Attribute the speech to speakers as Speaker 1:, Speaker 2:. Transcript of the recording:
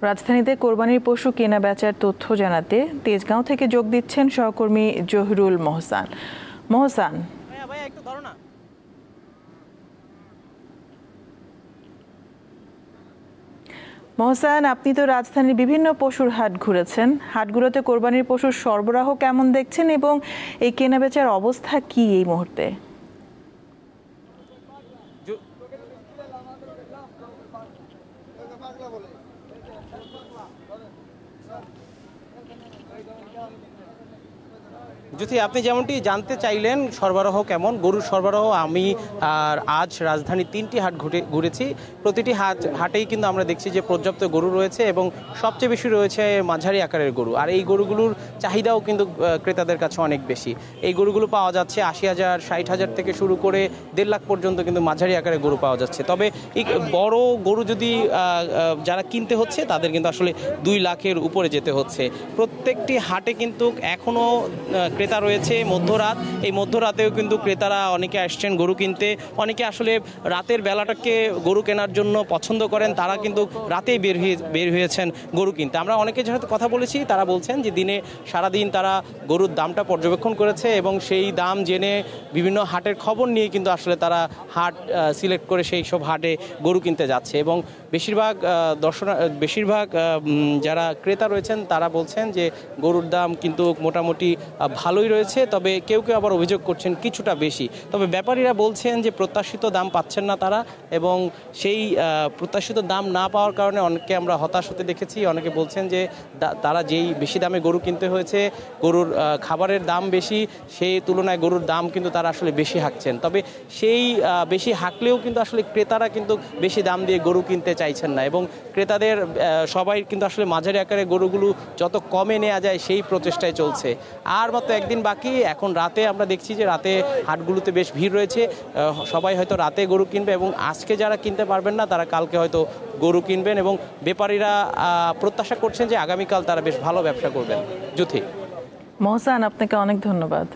Speaker 1: রাজধানীতে কোরবানির পশু কেনা বেচার তথ্য জানাতে তেজগাঁও থেকে যোগ দিচ্ছেন সহকর্মী জহিরুল মোহসান। মোহসান, আপনি তো রাজধানীর বিভিন্ন পশুর হাট ঘুরেছেন। হাটগুলোতে কোরবানির পশুর সরবরাহ কেমন দেখছেন এবং এই কেনাবেচার অবস্থা কি এই মুহূর্তে?
Speaker 2: যদি আপনি যেমনটি জানতে চাইলেন সরবরাহ কেমন, গরুর সরবরাহ আমি আজ রাজধানীর 3টি হাট ঘুরেছি। প্রতিটি হাটেই কিন্তু আমরা দেখছি যে পর্যাপ্ত গরু রয়েছে এবং সবচেয়ে বেশি রয়েছে মাঝারি আকারের গরু। আর এই গরুগুলোর চাহিদাও কিন্তু ক্রেতাদের কাছে অনেক বেশি। এই গরুগুলো পাওয়া যাচ্ছে 80,000, 60,000 থেকে শুরু করে 1.5 লাখ পর্যন্ত কিন্তু মাঝারি আকারের গরু পাওয়া যাচ্ছে। তবে এই বড় গরু যদি যারা কিনতে হচ্ছে তাদের কিন্তু আসলে 2 লাখের উপরে যেতে হচ্ছে। প্রত্যেকটি হাটে কিন্তু এখনও ক্রেতা রয়েছে। মধ্যরাত, এই মধ্যরাতেও কিন্তু ক্রেতারা অনেকে আসছেন গরু কিনতে। অনেকে আসলে রাতের বেলাটাকে গরু কেনার জন্য পছন্দ করেন, তারা কিন্তু রাতেই বের হয়েছেন গরু কিনতে। আমরা অনেকের সাথে কথা বলেছি, তারা বলছেন যে দিনে সারাদিন তারা গরুর দামটা পর্যবেক্ষণ করেছে এবং সেই দাম জেনে বিভিন্ন হাটের খবর নিয়ে কিন্তু আসলে তারা হাট সিলেক্ট করে সেই সব হাটে গরু কিনতে যাচ্ছে। এবং বেশিরভাগ যারা ক্রেতা রয়েছেন তারা বলছেন যে গরুর দাম কিন্তু মোটামুটি ভালোই রয়েছে, তবে কেউ কেউ আবার অভিযোগ করছেন কিছুটা বেশি। তবে ব্যাপারীরা বলছেন যে প্রত্যাশিত দাম পাচ্ছেন না তারা, এবং সেই প্রত্যাশিত দাম না পাওয়ার কারণে অনেকে আমরা হতাশ হতে দেখেছি। অনেকে বলছেন যে তারা যেই বেশি দামে গরু কিনতে হয়েছে, গরুর খাবারের দাম বেশি, সেই তুলনায় গরুর দাম কিন্তু তারা আসলে বেশি হাঁকছেন। তবে সেই বেশি হাঁকলেও কিন্তু আসলে ক্রেতারা কিন্তু বেশি দাম দিয়ে গরু কিনতে চাইছেন না, এবং ক্রেতাদের সবাই কিন্তু আসলে মাঝারি আকারের গরুগুলো যত কমে নেওয়া যায় সেই প্রচেষ্টায় চলছে। আর মাত্র একদিন বাকি। এখন রাতে আমরা দেখছি যে রাতে হাটগুলোতে বেশ ভিড় রয়েছে। সবাই হয়তো রাতে গরু কিনবে এবং আজকে যারা কিনতে পারবেন না তারা কালকে হয়তো গরু কিনবেন, এবং ব্যাপারীরা প্রত্যাশা করছেন যে আগামীকাল তারা বেশ ভালো ব্যবসা করবেন। জ্যোতি।
Speaker 1: মোহসান, আপনাকে অনেক ধন্যবাদ।